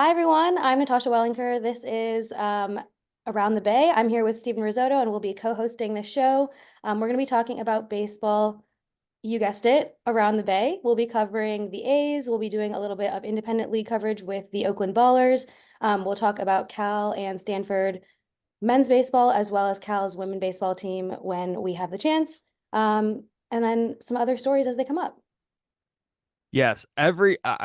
Hi, everyone. I'm Natasha Welingkar. This is Around the Bay. I'm here with Stephen Rissotto, and we'll be co-hosting the show. We're going to be talking about baseball. You guessed it, Around the Bay. We'll be covering the A's. We'll be doing a little bit of independent league coverage with the Oakland Ballers. We'll talk about Cal and Stanford men's baseball, as well as Cal's women baseball team when we have the chance. And then some other stories as they come up. Yes, I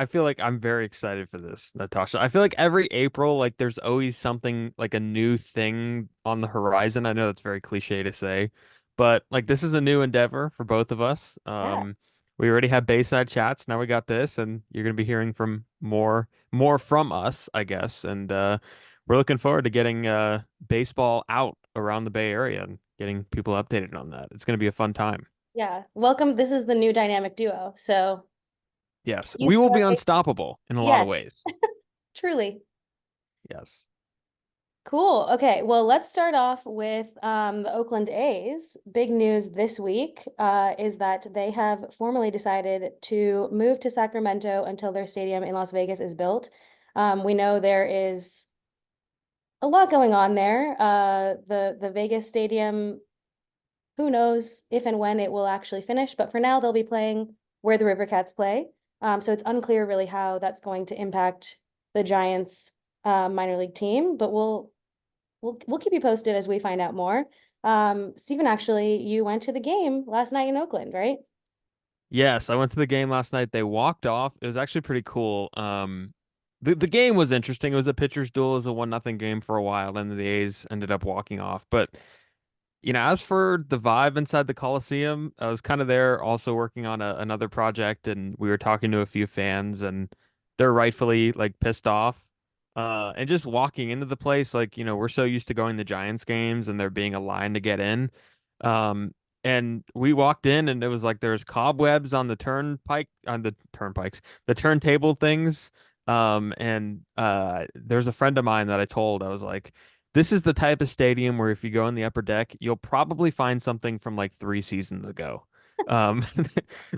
feel like I'm very excited for this, Natasha. I feel like every April, like there's always something like a new thing on the horizon. I know that's very cliche to say, but like this is a new endeavor for both of us. Yeah. We already have Bayside chats. Now we got this, and you're gonna be hearing from more from us, I guess. And we're looking forward to getting baseball out around the Bay Area and getting people updated on that. It's gonna be a fun time. Yeah. Welcome. This is the new dynamic duo. So Yes, you we two will are be unstoppable in a lot of yes, ways. truly. Yes. Cool. Okay, well, let's start off with the Oakland A's. Big news this week is that they have formally decided to move to Sacramento until their stadium in Las Vegas is built. We know there is a lot going on there. The Vegas stadium, who knows if and when it will actually finish, but for now they'll be playing where the River Cats play. So it's unclear really how that's going to impact the Giants minor league team, but we'll keep you posted as we find out more. Stephen, actually, you went to the game last night in Oakland, right? Yes, I went to the game last night. They walked off. It was actually pretty cool. The game was interesting. It was a pitcher's duel. It was a 1-0 game for a while, and the A's ended up walking off. But as for the vibe inside the Coliseum, I was kind of there also working on another project, and we were talking to a few fans, and they're rightfully like pissed off. And just walking into the place, like, we're so used to going to Giants games and there being a line to get in. Um, and we walked in and it was like there's cobwebs on the turnpikes, the turntable things. And there's a friend of mine that I was like, this is the type of stadium where if you go in the upper deck, you'll probably find something from like 3 seasons ago. Um,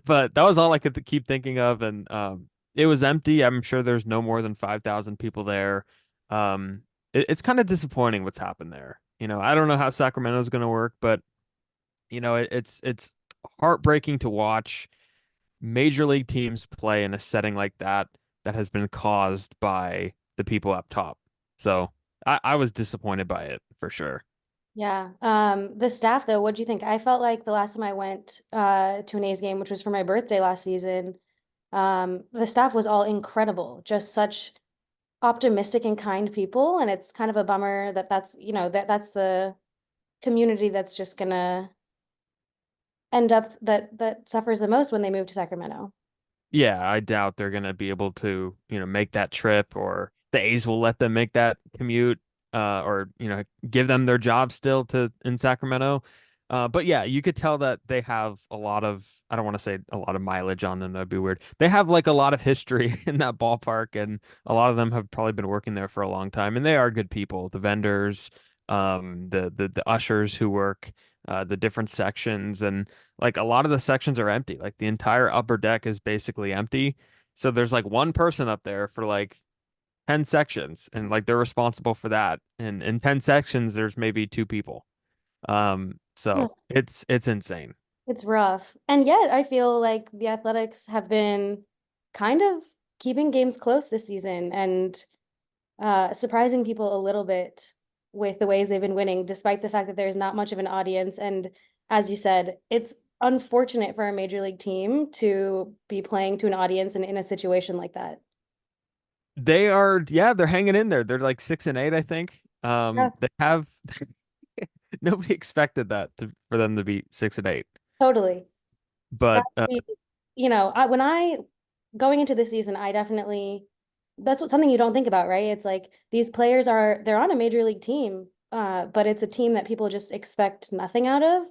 but that was all I could keep thinking of, and it was empty. I'm sure there's no more than 5,000 people there. It's kind of disappointing what's happened there. I don't know how Sacramento's going to work, but it's heartbreaking to watch major league teams play in a setting like that has been caused by the people up top. So I was disappointed by it for sure. Yeah. The staff though, what do you think? I felt like the last time I went to an A's game, which was for my birthday last season, the staff was all incredible. Just such optimistic and kind people, and it's kind of a bummer that that's the community that's just gonna end up that suffers the most when they move to Sacramento. Yeah, I doubt they're gonna be able to, make that trip, or the A's will let them make that commute, or give them their job still to in Sacramento. But yeah, you could tell that they have a lot of, I don't want to say a lot of mileage on them. That'd be weird. They have like a lot of history in that ballpark, and a lot of them have probably been working there for a long time, and they are good people. The vendors, the ushers who work, the different sections, and like a lot of the sections are empty. Like the entire upper deck is basically empty. So there's like one person up there for like 10 sections, and like they're responsible for that. And in 10 sections there's maybe two people. Hmm. So it's insane. It's rough. And yet I feel like the Athletics have been kind of keeping games close this season and surprising people a little bit with the ways they've been winning, despite the fact that there's not much of an audience. And as you said, it's unfortunate for a major league team to be playing to an audience and in a situation like that. They are, yeah, they're hanging in there. They're like 6-8, I think. Yeah, They have nobody expected for them to be 6-8. totally. That But would be, when I going into this season, I definitely that's what something you don't think about, right? It's like these players they're on a major league team, but it's a team that people just expect nothing out of,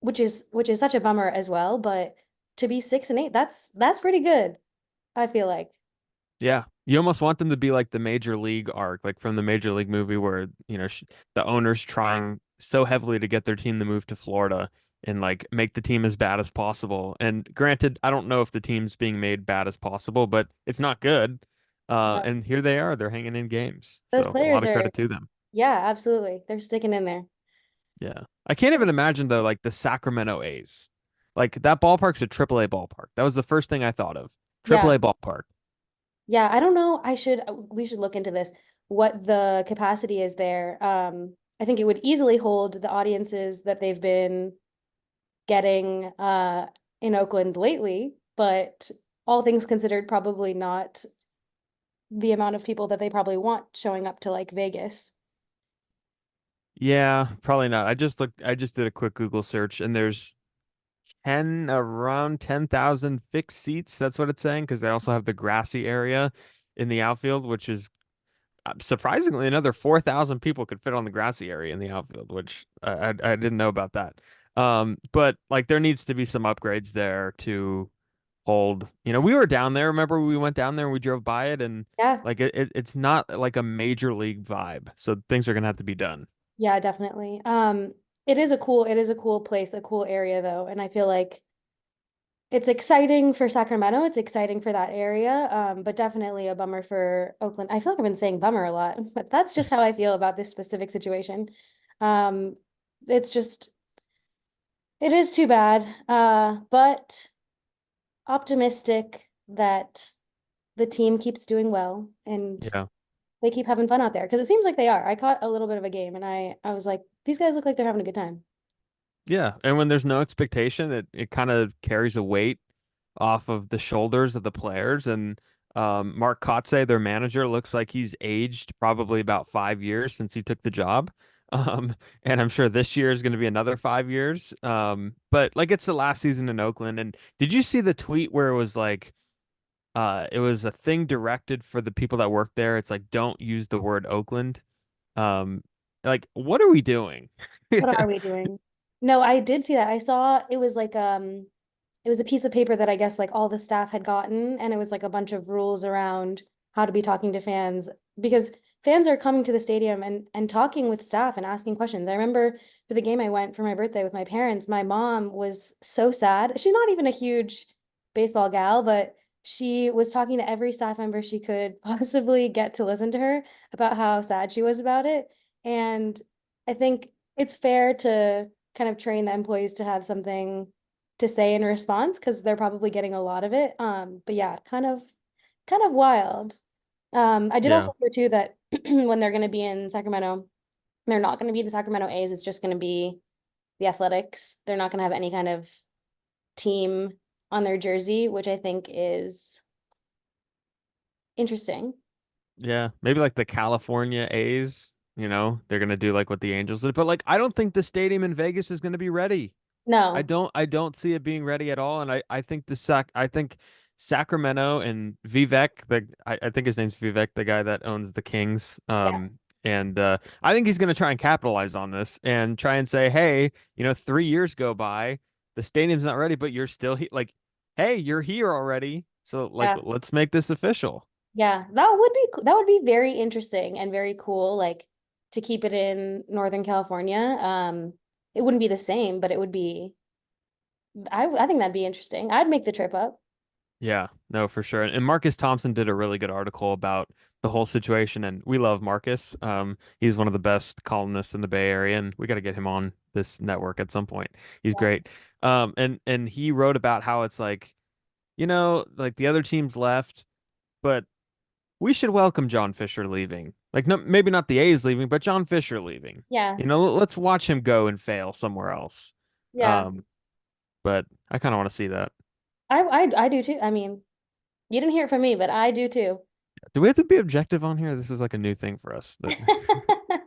which is such a bummer as well. But to be 6-8, that's pretty good, I feel like. Yeah, you almost want them to be like the Major League arc, like from the Major League movie, where the owners trying so heavily to get their team to move to Florida and like make the team as bad as possible. And granted, I don't know if the team's being made bad as possible, but it's not good. Yeah. And here they are, they're hanging in games. Those So a lot players of are, credit to them. yeah, absolutely. They're sticking in there. Yeah. I can't even imagine though, like the Sacramento A's. Like that ballpark's a AAA ballpark. That was the first thing I thought of. Yeah. AAA ballpark. Yeah, I don't know. We should look into this, what the capacity is there. I think it would easily hold the audiences that they've been getting in Oakland lately, but all things considered, probably not the amount of people that they probably want showing up to like Vegas. Yeah, probably not. I just did a quick Google search and there's 10 around 10,000 fixed seats. That's what it's saying because they also have the grassy area in the outfield, which is surprisingly another 4,000 people could fit on the grassy area in the outfield, which I didn't know about that. But like there needs to be some upgrades there to hold. You know, we were down there. Remember we went down there and we drove by it and Yeah, like it's not like a major league vibe. So things are gonna have to be done. yeah, definitely. It is a cool place, a cool area though, and I feel like it's exciting for Sacramento. It's exciting for that area, but definitely a bummer for Oakland. I feel like I've been saying bummer a lot, but that's just how I feel about this specific situation. Um, it's just, it is too bad, but optimistic that the team keeps doing well and Yeah. they keep having fun out there because it seems like they are. I caught a little bit of a game and I was like, these guys look like they're having a good time. Yeah, and when there's no expectation, it kind of carries a weight off of the shoulders of the players. And Mark Kotze, their manager, looks like he's aged probably about 5 years since he took the job. And I'm sure this year is going to be another 5 years. But like it's the last season in Oakland. And did you see the tweet where it was like, it was a thing directed for the people that work there? It's like, don't use the word Oakland. Um, like, what are we doing? What are we doing? No, I did see that. I saw it was like it was a piece of paper that I guess like all the staff had gotten, and it was like a bunch of rules around how to be talking to fans because fans are coming to the stadium and talking with staff and asking questions. I remember for the game I went for my birthday with my parents, my mom was so sad. She's not even a huge baseball gal, but she was talking to every staff member she could possibly get to listen to her about how sad she was about it. And I think it's fair to kind of train the employees to have something to say in response because they're probably getting a lot of it. But yeah, kind of wild. I did Yeah. also hear too that when they're going to be in Sacramento, they're not going to be the Sacramento A's. It's just going to be the Athletics. They're not going to have any kind of team on their jersey, which I think is interesting. Yeah, maybe like the California A's, they're gonna do like what the Angels did. But like I don't think the stadium in Vegas is gonna be ready. I No, don't I don't see it being ready at all. And I think Sacramento and Vivek, I think his name's Vivek, the guy that owns the Kings. yeah, And I think he's gonna try and capitalize on this and try and say, hey, 3 years go by, the stadium's not ready, but you're still like, hey, you're here already. So like yeah. let's make this official. Yeah, that would be very interesting and very cool, like to keep it in Northern California. It wouldn't be the same, but it would be I think that'd be interesting. I'd make the trip up. Yeah, no, for sure. And Marcus Thompson did a really good article about the whole situation, and we love Marcus. He's one of the best columnists in the Bay Area, and we got to get him on this network at some point. He's Yeah. great. And he wrote about how it's like, like the other teams left, but we should welcome John Fisher leaving. Like, no, maybe not the A's leaving, but John Fisher leaving. Yeah. Let's watch him go and fail somewhere else. Yeah. Um, but I kind of want to see that. I do too. I mean, you didn't hear it from me, but I do too. Do we have to be objective on here? This is like a new thing for us. That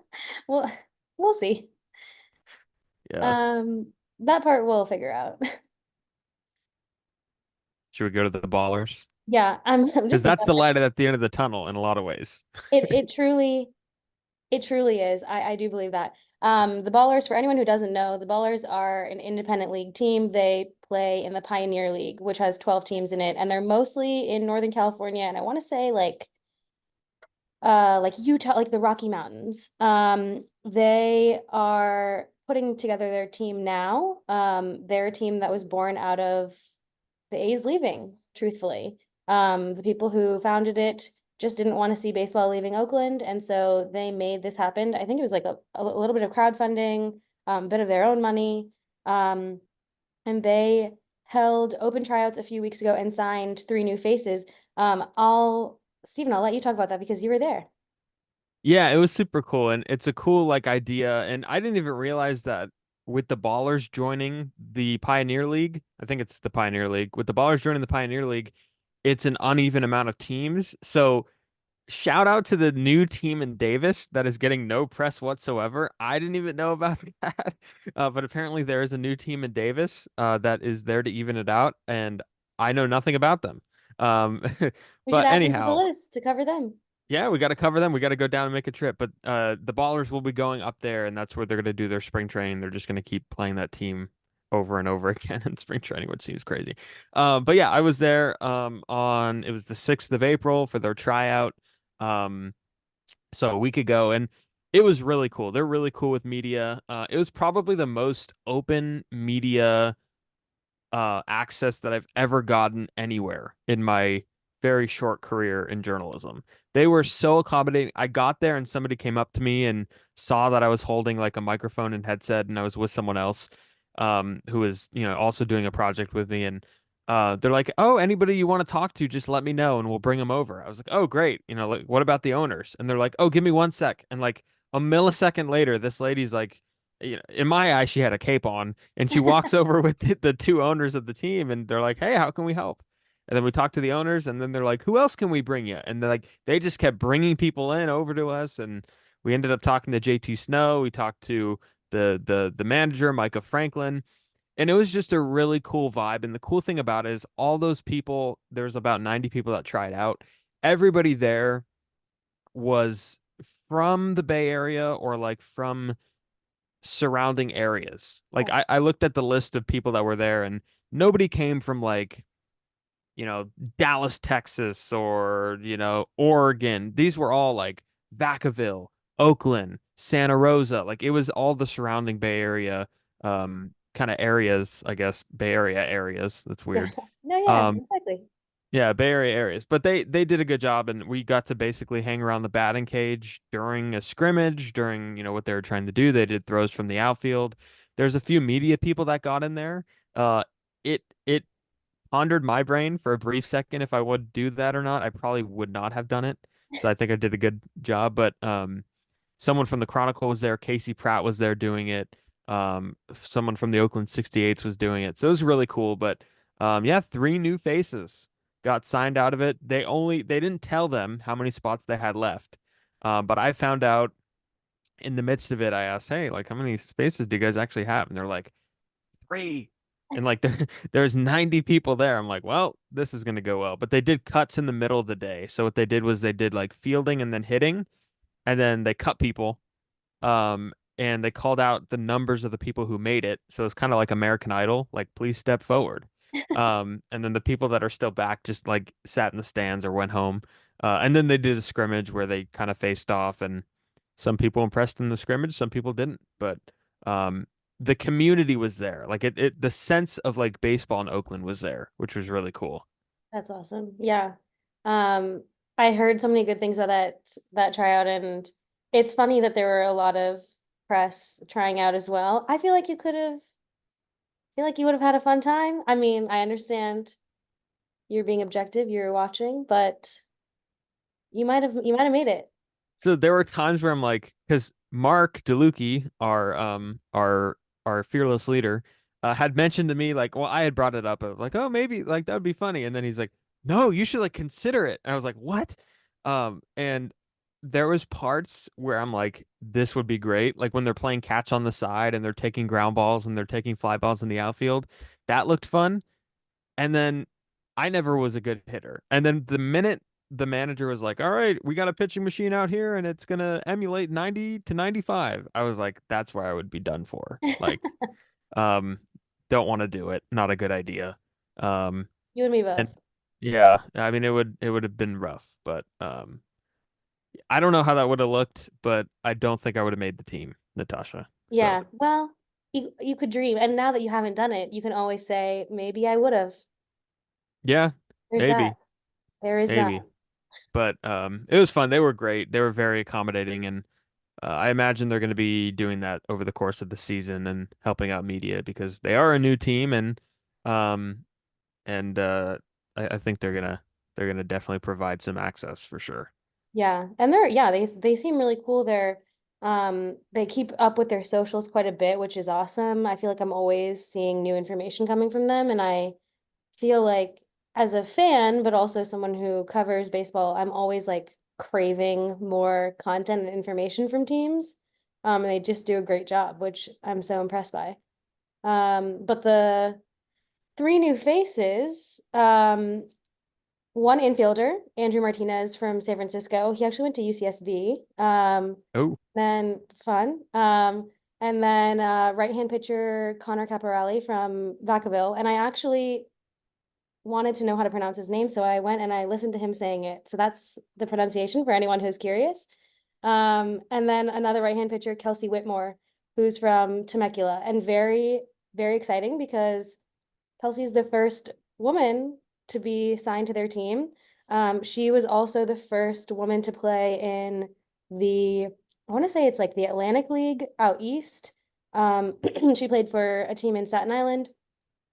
Well, we'll see. yeah. Um, that part we'll figure out. Should we go to the ballers? Yeah, I'm Because just that's thinking the light at the end of the tunnel in a lot of ways. it truly is. I do believe that. The Ballers, for anyone who doesn't know, the Ballers are an independent league team. They play in the Pioneer League, which has 12 teams in it, and they're mostly in Northern California, and I want to say like Utah, like the Rocky Mountains. They are putting together their team now. They're a team that was born out of the A's leaving, truthfully. The people who founded it just didn't want to see baseball leaving Oakland, and so they made this happen. I think it was like a little bit of crowdfunding, a bit of their own money, um, and they held open tryouts a few weeks ago and signed three new faces. Stephen, I'll let you talk about that because you were there. Yeah, it was super cool, and it's a cool like idea. And I didn't even realize that with the Ballers joining the Pioneer League, I think it's the Pioneer League. With the Ballers joining the Pioneer League, it's an uneven amount of teams. So shout out to the new team in Davis that is getting no press whatsoever. I didn't even know about that, but apparently there is a new team in Davis that is there to even it out, and I know nothing about them. Um, We should but add them to the anyhow. list to cover them. Yeah, we got to cover them. We got to go down and make a trip. But the Ballers will be going up there, and that's where they're going to do their spring training. They're just going to keep playing that team over and over again in spring training, which seems crazy. But yeah, I was there on it was the 6th of April for their tryout. Um, so a week ago, and it was really cool. They're really cool with media. It was probably the most open media access that I've ever gotten anywhere in my very short career in journalism. They were so accommodating. I got there and somebody came up to me and saw that I was holding like a microphone and headset and I was with someone else who was, also doing a project with me and they're like, "Oh, anybody you want to talk to, just let me know and we'll bring them over." I was like, "Oh, great. Like what about the owners?" And they're like, "Oh, give me 1 sec." And like a millisecond later, this lady's like, in my eye, she had a cape on, and she walks over with the two owners of the team, and they're like, "Hey, how can we help?" And then we talk to the owners, and then they're like, "Who else can we bring you?" And they're like, they just kept bringing people in over to us, and we ended up talking to JT Snow. We talked to the manager, Micah Franklin, and it was just a really cool vibe. And the cool thing about it is all those people. There's about 90 people that tried out. Everybody there was from the Bay Area or like from surrounding areas. Like Oh, I looked at the list of people that were there and nobody came from like, Dallas, Texas or, Oregon. These were all like Vacaville, Oakland, Santa Rosa. Like it was all the surrounding Bay Area kind of areas, I guess, Bay Area areas. That's yeah. weird. No, yeah, Um exactly. yeah, Bay Area areas. But they did a good job and we got to basically hang around the batting cage during a scrimmage, during, what they were trying to do. They did throws from the outfield. There's a few media people that got in there. It pondered my brain for a brief second if I would do that or not. I probably would not have done it. So I think I did a good job. But someone from the Chronicle was there. Casey Pratt was there doing it. Someone from the Oakland 68s was doing it. So it was really cool. But yeah, three new faces got signed out of it. They didn't tell them how many spots they had left. But I found out in the midst of it. I asked, "Hey, like, how many spaces do you guys actually have?" And they're like, "3." And like there's 90 people there. I'm like, well, this is gonna go well. But they did cuts in the middle of the day. So what they did was they did like fielding and then hitting, and then they cut people and they called out the numbers of the people who made it. So it's kind of like American Idol, like please step forward. And then the people that are still back just like sat in the stands or went home. And then they did a scrimmage where they kind of faced off, and some people impressed in the scrimmage, some people didn't. But um, the community was there, like the sense of like baseball in Oakland was there, which was really cool. That's awesome. Yeah. Um, I heard so many good things about that tryout, and it's funny that there were a lot of press trying out as well. Feel like you would have had a fun time. I mean, I understand you're being objective, you're watching, but you might have made it. So there were times where I'm like, because Mark DeLucchi, our fearless leader, had mentioned to me like, well, I had brought it up of like, oh, maybe like that would be funny, and then he's like, no, you should like consider it, and I was like, what? And there was parts where I'm like, this would be great, like when they're playing catch on the side and they're taking ground balls and they're taking fly balls in the outfield, that looked fun. And then I never was a good hitter. And then the minute the manager was like, "All right, we got a pitching machine out here and it's gonna emulate 90 to 95." I was like, that's where I would be done for. Like, um, don't want to do it. Not a good idea. Um, You and me and both. yeah, I mean it would have been rough, but I don't know how that would have looked, but I don't think I would have made the team, Natasha. So Yeah. Well, you could dream. And now that you haven't done it, you can always say, maybe I would have. yeah, There's that. maybe, There is that. maybe. But it was fun. They were great. They were very accommodating, and I imagine they're going to be doing that over the course of the season and helping out media because they are a new team, um and I think they're gonna definitely provide some access for sure. Yeah, and they seem really cool. They keep up with their socials quite a bit, which is awesome. I feel like I'm always seeing new information coming from them, and I feel like as a fan, but also someone who covers baseball, I'm always like craving more content and information from teams. And they just do a great job, which I'm so impressed by. But the three new faces, one infielder, Andrew Martinez from San Francisco. He actually went to UCSB. Oh, Then fun. And then right-hand pitcher Connor Caporelli from Vacaville. And I actually wanted to know how to pronounce his name, so I went and I listened to him saying it. So that's the pronunciation for anyone who's curious. And then another right-hand pitcher, Kelsey Whitmore, who's from Temecula, and very, very exciting because Kelsey's the first woman to be signed to their team. She was also the first woman to play in I want to say it's like the Atlantic League out east. She played for a team in Staten Island,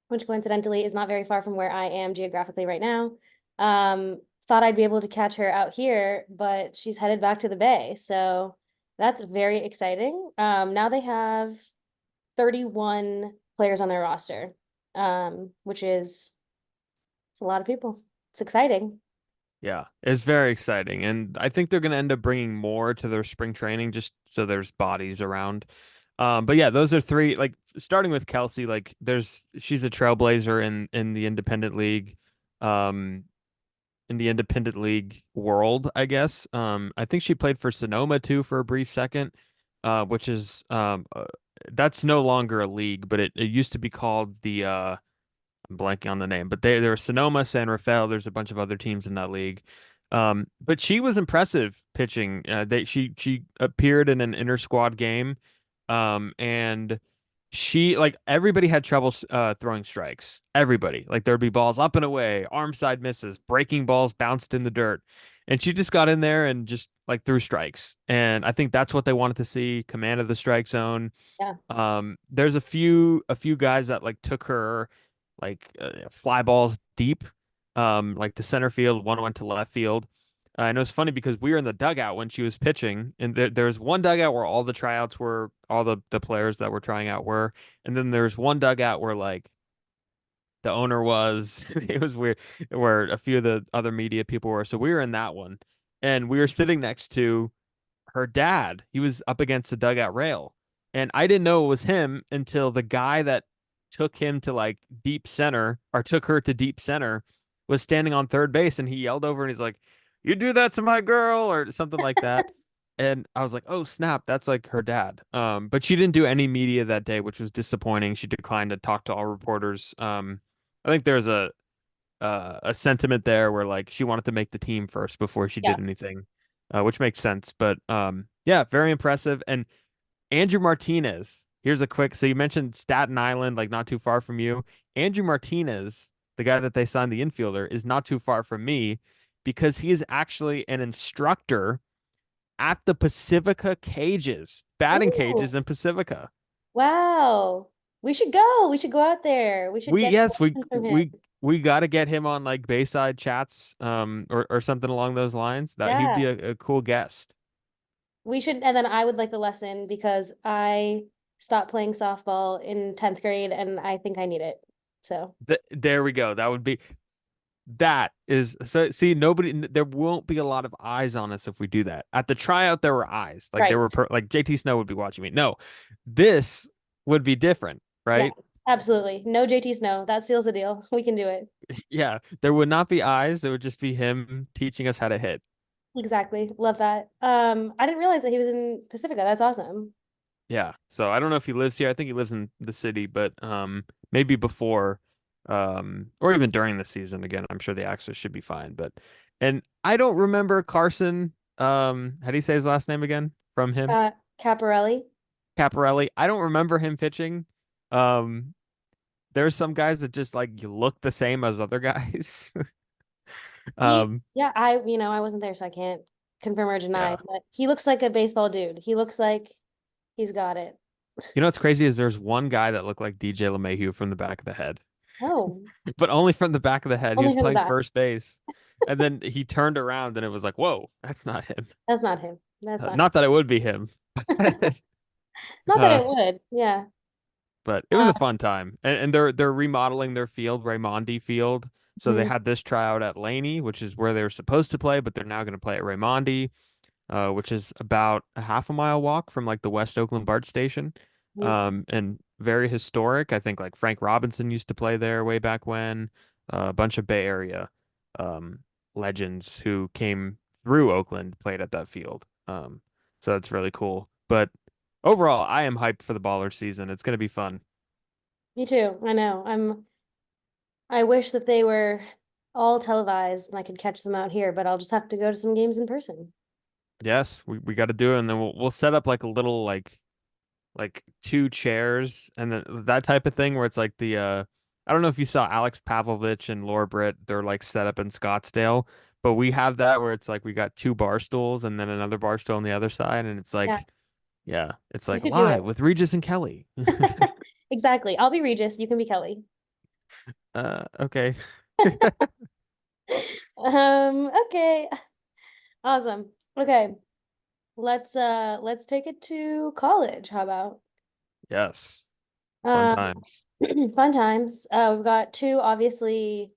which coincidentally is not very far from where I am geographically right now. Thought I'd be able to catch her out here, but she's headed back to the Bay. So that's very exciting. Now they have 31 players on their roster, which is it's a lot of people. It's exciting. yeah, it's very exciting, and I think they're gonna end up bringing more to their spring training just so there's bodies around. But yeah, those are three. Like starting with Kelsey, like she's a trailblazer in the independent league, um, in the independent league world, I guess. I think she played for Sonoma too for a brief second, which is that's no longer a league, but it used to be called the I'm blanking on the name, but there were Sonoma, San Rafael. There's a bunch of other teams in that league. But she was impressive pitching. She appeared in an inter squad game, and she like everybody had trouble throwing strikes. Everybody like there'd be balls up and away, arm side misses, breaking balls bounced in the dirt, and she just got in there and just like threw strikes. And I think that's what they wanted to see: command of the strike zone. Yeah. There's a few guys that like took her like fly balls deep, like to center field. One went to left field. And it was funny because we were in the dugout when she was pitching, and there was one dugout where all the tryouts were, all the players that were trying out were, and then there's one dugout where like the owner was. It was weird, where a few of the other media people were. So we were in that one, and we were sitting next to her dad. He was up against the dugout rail. And I didn't know it was him until the guy that took him to like deep center or took her to deep center was standing on third base and he yelled over and he's like, "You do that to my girl," or something like that. And I was like, "Oh snap, that's like her dad." But she didn't do any media that day, which was disappointing. She declined to talk to all reporters. I think there's a sentiment there where like she wanted to make the team first before she Yeah. did anything, which makes sense. But yeah, very impressive. And Andrew Martinez, here's a quick. So you mentioned Staten Island, like not too far from you. Andrew Martinez, the guy that they signed the infielder, is not too far from me because he is actually an instructor at the Pacifica cages, batting cages Ooh, in Pacifica. wow. We should go. We should go out there. We should We get yes, we lessons from him. we we got to get him on like Bayside chats, or something along those lines. That he'd Yeah. be a cool guest. We should, and then I would like a lesson because I stopped playing softball in 10th grade and I think I need it. So, There we go. That would be that is so. See, there won't be a lot of eyes on us if we do that. At the tryout, there were eyes, like there right. were like JT Snow would be watching me. No, this would be different, Yeah, right? absolutely. No JT Snow. That seals the deal. We can do it. Yeah, there would not be eyes. There would just be him teaching us how to hit. Exactly. Love that. I didn't realize that he was in Pacifica. That's awesome. Yeah. So I don't know if he lives here. I think he lives in the city, but maybe before or even during the season again, I'm sure the access should be fine. But and I don't remember Carson, how do you say his last name again from him? Caparelli. Caparelli. I don't remember him pitching. Um there's some guys that just like you look the same as other guys. He, Um, yeah, I wasn't there, so I can't confirm or deny, yeah. but he looks like a baseball dude. He looks like he's got it. You know what's crazy is there's one guy that looked like DJ LeMahieu from the back of the head, Oh, but only from the back of the head. He only was from the playing back. first base, and then he turned around and it was like, whoa, that's not him. That's not him. That's not Not that it would be him. not that uh, it would. Yeah. but it was a fun time. And they're remodeling their field, Raimondi Field. So they Mhm. had this tryout at Laney, which is where they were supposed to play, but they're now going to play at Raimondi, which is about a half a mile walk from like the West Oakland BART station. Mhm. And very historic. I think like Frank Robinson used to play there way back when. A bunch of Bay Area um, legends who came through Oakland played at that field. So that's really cool. But overall, I am hyped for the Baller season. It's going to be fun. Me too. I know. I wish that they were all televised and I could catch them out here, but I'll just have to go to some games in person. Yes, we got to do it, and then we'll set up like a little like two chairs and then that type of thing where it's like the I don't know if you saw Alex Pavlovich and Laura Britt, they're like set up in Scottsdale, but we have that where it's like we got two bar stools and then another bar stool on the other side, and it's Yeah, like yeah, it's we like should do live it. with Regis and Kelly. Exactly. I'll be Regis. You can be Kelly. Okay. Okay. Awesome. Okay. Let's take it to college. How about? Yes. Fun Um times. fun times. We've got two obviously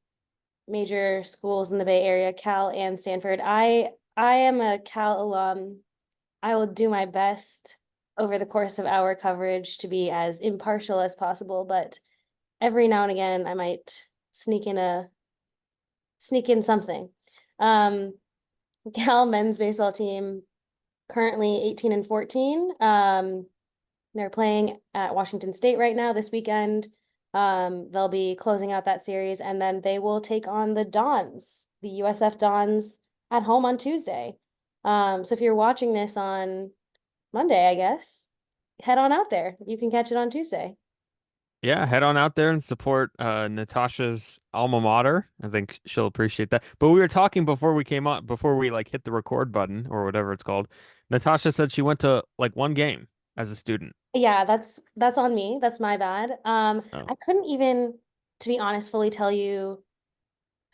major schools in the Bay Area, Cal and Stanford. I am a Cal alum. I will do my best over the course of our coverage to be as impartial as possible, but every now and again I might sneak in something. Um, Cal men's baseball team currently 18 and 14. They're playing at Washington State right now this weekend. They'll be closing out that series, and then they will take on the Dons, the USF Dons, at home on Tuesday. So if you're watching this on Monday, I guess, head on out there. You can catch it on Tuesday. Yeah, head on out there and support Natasha's alma mater. I think she'll appreciate that. But we were talking before we came on, before we like hit the record button or whatever it's called. Natasha said she went to like one game as a student. Yeah, that's on me. That's my bad. Oh, I couldn't even, to be honest, fully tell you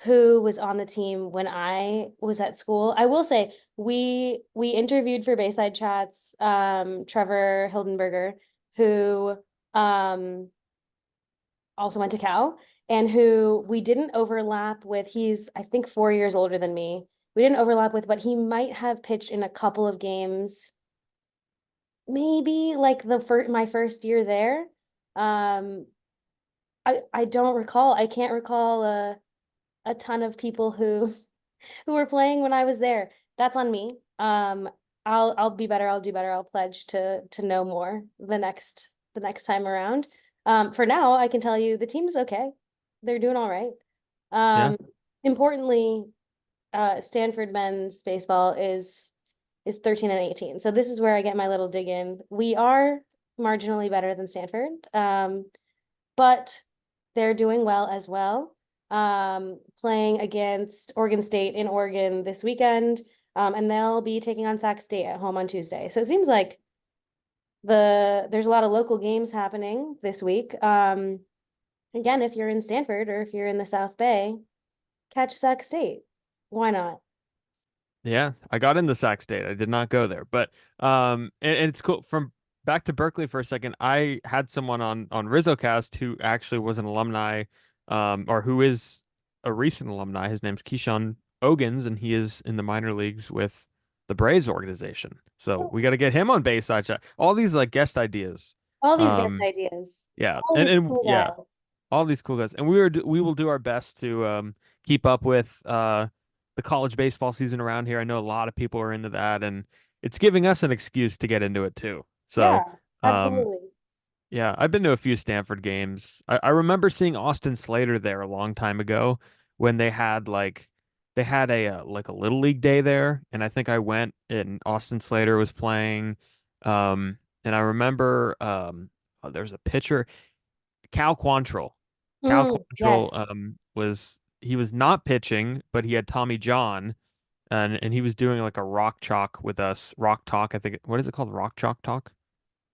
who was on the team when I was at school. I will say we interviewed for Bayside Chats Trevor Hildenberger, who um also went to Cal and who we didn't overlap with. He's I think 4 years older than me. We didn't overlap with, but he might have pitched in a couple of games, maybe like the first my first year there. Um I don't recall. I can't recall a ton of people who were playing when I was there. That's on me. I'll be better. I'll do better. I'll pledge to know more the next time around. For now, I can tell you the team is okay. They're doing all right. yeah. Um, importantly, Stanford men's baseball is 13 and 18. So this is where I get my little dig in. We are marginally better than Stanford. But they're doing well as well. Playing against Oregon State in Oregon this weekend, and they'll be taking on Sac State at home on Tuesday. So it seems like there's a lot of local games happening this week. Again, if you're in Stanford or if you're in the South Bay, catch Sac State. Why not? Yeah, I got into Sac State. I did not go there, but and it's cool. From back to Berkeley for a second, I had someone on RizzoCast who actually was an alumni, or who is a recent alumni. His name's Keyshawn Ogans, and he is in the minor leagues with the Braves organization. So we got to get him on Bayside Chat. All these like guest ideas. All these guest Um, ideas. yeah, All and these and cool yeah, guys. all these cool guys, and we will do our best to keep up with the college baseball season around here. I know a lot of people are into that, and it's giving us an excuse to get into it too. So, Yeah, um, absolutely. yeah, I've been to a few Stanford games. I remember seeing Austin Slater there a long time ago when they had a like a little league day there, and I think I went and Austin Slater was playing. And I remember there's a pitcher. Cal Quantrill. Cal Quantrill Yes. was he was not pitching, but he had Tommy John, and he was doing like a rock chalk with us, rock talk. I think what is it called? Rock chalk talk?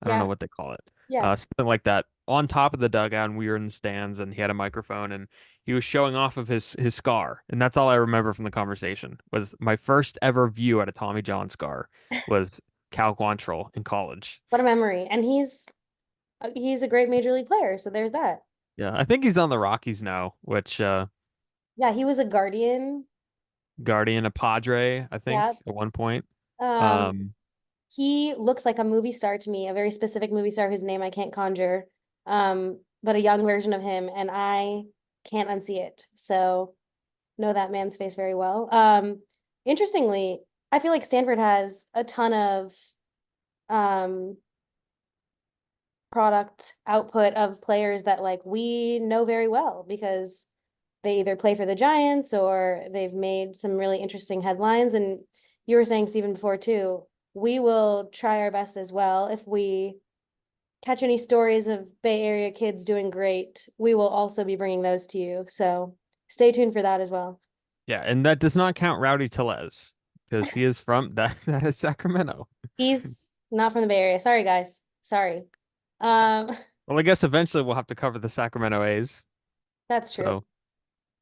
I don't know Yeah, what they call it. yeah. Something like that. On top of the dugout, and we were in the stands, and he had a microphone, and he was showing off of his scar, and that's all I remember from the conversation. Was my first ever view at a Tommy John scar was Cal Quantrill in college. What a memory. And he's a great major league player, so there's that. Yeah, I think he's on the Rockies now, which Yeah, he was a Guardian. Guardian, a Padre, I think, Yeah. at one point. Um, Um, he looks like a movie star to me, a very specific movie star whose name I can't conjure. But a young version of him, and I can't unsee it. So know that man's face very well. Interestingly, I feel like Stanford has a ton of um product output of players that like we know very well because they either play for the Giants or they've made some really interesting headlines. And you were saying, Stephen, before too, we will try our best as well. If we catch any stories of Bay Area kids doing great, we will also be bringing those to you. So stay tuned for that as well. yeah, and that does not count Rowdy Tellez because he is from that is Sacramento. He's not from the Bay Area. Sorry, guys. Sorry. Um, Well, I guess eventually we'll have to cover the Sacramento A's. that's true. So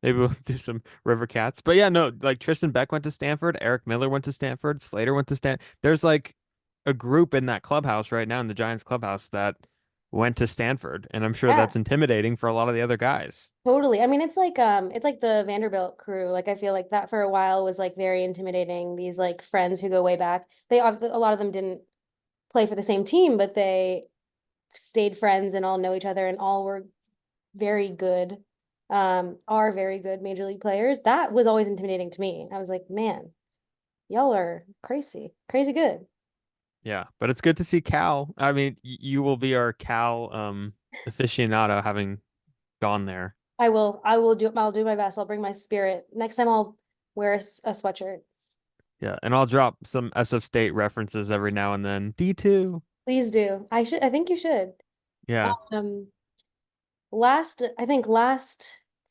maybe we'll do some River Cats. But yeah, no, like Tristan Beck went to Stanford, Eric Miller went to Stanford, Slater went to Stanford. There's like a group in that clubhouse right now in the Giants clubhouse that went to Stanford, and I'm sure Yeah. that's intimidating for a lot of the other guys. Totally. I mean, it's like the Vanderbilt crew. Like I feel like that for a while was like very intimidating. These like friends who go way back. A lot of them didn't play for the same team, but they stayed friends and all know each other and all were very good, are very good major league players. That was always intimidating to me. I was like, man, y'all are crazy, crazy good. Yeah, but it's good to see Cal. I mean, you will be our Cal aficionado having gone there. I'll do my best. I'll bring my spirit. Next time I'll wear a sweatshirt. Yeah, and I'll drop some SF State references every now and then. D2. Please do. I think you should. Yeah. Um, last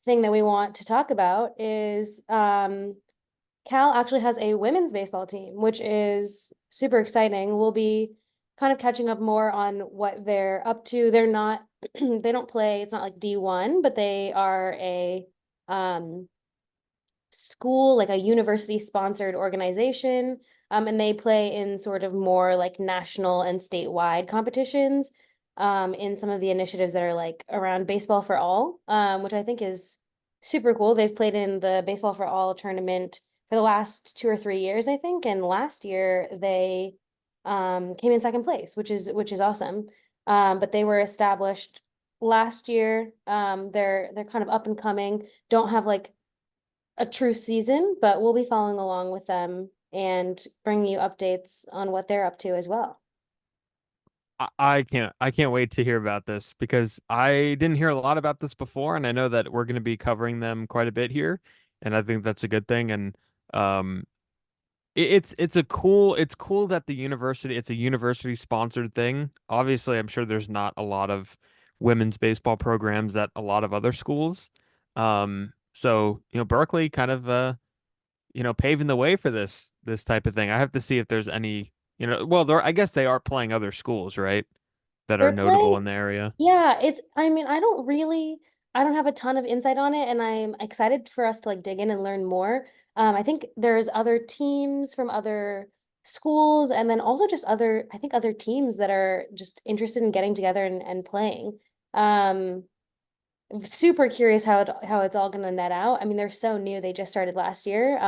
thing that we want to talk about is Cal actually has a women's baseball team, which is super exciting. We'll be kind of catching up more on what they're up to. They're not they don't play, it's not like D1, but they are a um school, like a university sponsored organization. And they play in sort of more like national and statewide competitions in some of the initiatives that are like around baseball for all, which I think is super cool. They've played in the baseball for all tournament for the last 2 or 3 years, I think. And last year they came in second place, which is awesome. But they were established last year. They're kind of up and coming, don't have like a true season, but we'll be following along with them and bringing you updates on what they're up to as well. I can't wait to hear about this because I didn't hear a lot about this before, and I know that we're going to be covering them quite a bit here, and I think that's a good thing. And um, it's cool that it's a university sponsored thing. Obviously, I'm sure there's not a lot of women's baseball programs at a lot of other schools. So Berkeley kind of paving the way for this type of thing. I have to see if there's any, well, I guess they are playing other schools, right? That are They're notable playing, in the area. yeah, I mean, I don't have a ton of insight on it, and I'm excited for us to like dig in and learn more. I think there's other teams from other schools, and then also just I think other teams that are just interested in getting together and playing. Um, Super curious how it's all gonna net out. I mean, they're so new, they just started last year.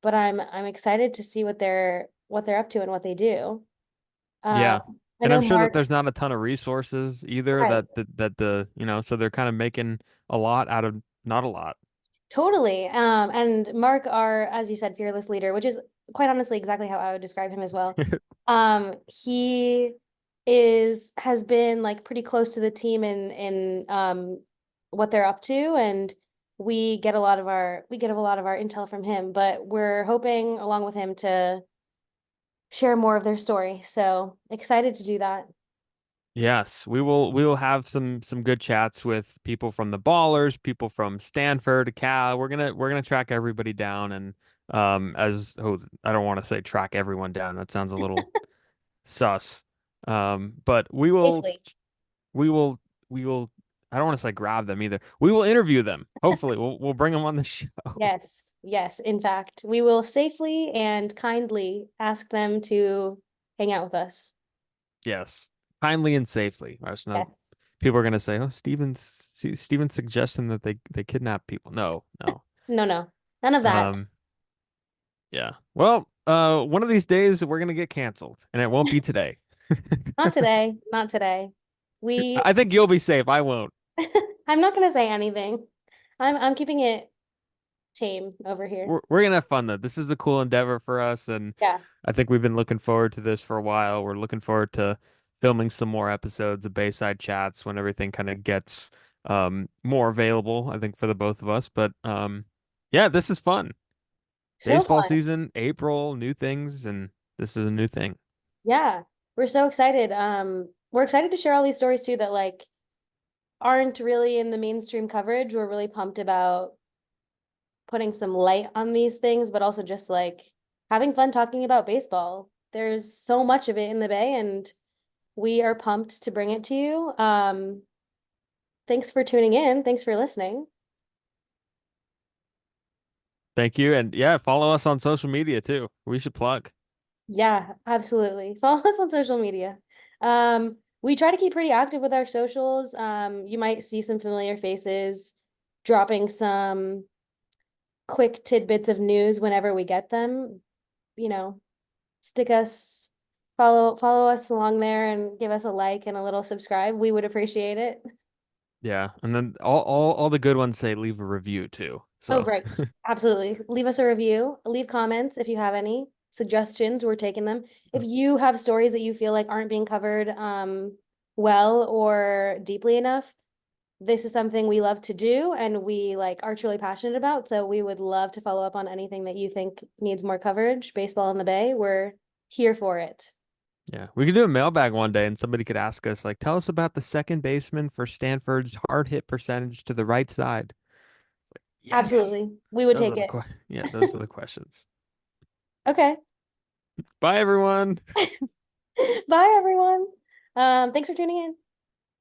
But I'm excited to see what they're up to and what they do. Uh, Yeah. I And I'm know sure that Mark, there's not a ton of resources either right, so they're kind of making a lot out of not a lot. totally. And Mark, our, as you said, fearless leader, which is quite honestly exactly how I would describe him as well. He has been like pretty close to the team in what they're up to, and we get a lot of our intel from him, but we're hoping along with him to share more of their story. So excited to do that. Yes, we will have some good chats with people from the Ballers, people from Stanford, Cal. We're gonna track everybody down and as oh, I don't want to say track everyone down. That sounds a little sus. But Safely. we will we will I don't want to say grab them either. We will interview them. Hopefully, we'll bring them on the show. Yes, yes. In fact, we will safely and kindly ask them to hang out with us. Yes, kindly and safely. There's no Yes. people are gonna say, "Oh, Steven's suggesting that they kidnap people." No, no. No, no, none of that. Um, yeah. Well, one of these days we're gonna get canceled, and it won't be today. Not today, not today. We, I think you'll be safe. I won't. I'm not gonna say anything. I'm keeping it tame over here. We're gonna have fun though. This is a cool endeavor for us, and Yeah. I think we've been looking forward to this for a while. We're looking forward to filming some more episodes of Bayside Chats when everything kind of gets more available, I think, for the both of us. But yeah, this is fun. So Baseball fun. season, April, new things, and this is a new thing. Yeah. We're so excited. We're excited to share all these stories too that like aren't really in the mainstream coverage. We're really pumped about putting some light on these things, but also just like having fun talking about baseball. There's so much of it in the Bay, and we are pumped to bring it to you. Thanks for tuning in. Thanks for listening. Thank you. And yeah, follow us on social media too. We should plug. Yeah, absolutely. Follow us on social media. We try to keep pretty active with our socials. You might see some familiar faces dropping some quick tidbits of news whenever we get them. You know, stick us, follow us along there and give us a like and a little subscribe. We would appreciate it. Yeah. And then all the good ones say leave a review too. Oh, So right. Absolutely. Leave us a review, leave comments if you have any suggestions. We're taking them. If you have stories that you feel like aren't being covered well or deeply enough, this is something we love to do and we like are truly passionate about. So we would love to follow up on anything that you think needs more coverage. Baseball in the Bay, we're here for it. yeah, we could do a mailbag one day and somebody could ask us, like, tell us about the second baseman for Stanford's hard hit percentage to the right side. Yes. Absolutely. We would Those take are the it. yeah, those are the questions. Okay. Bye everyone. Bye, everyone. Thanks for tuning in.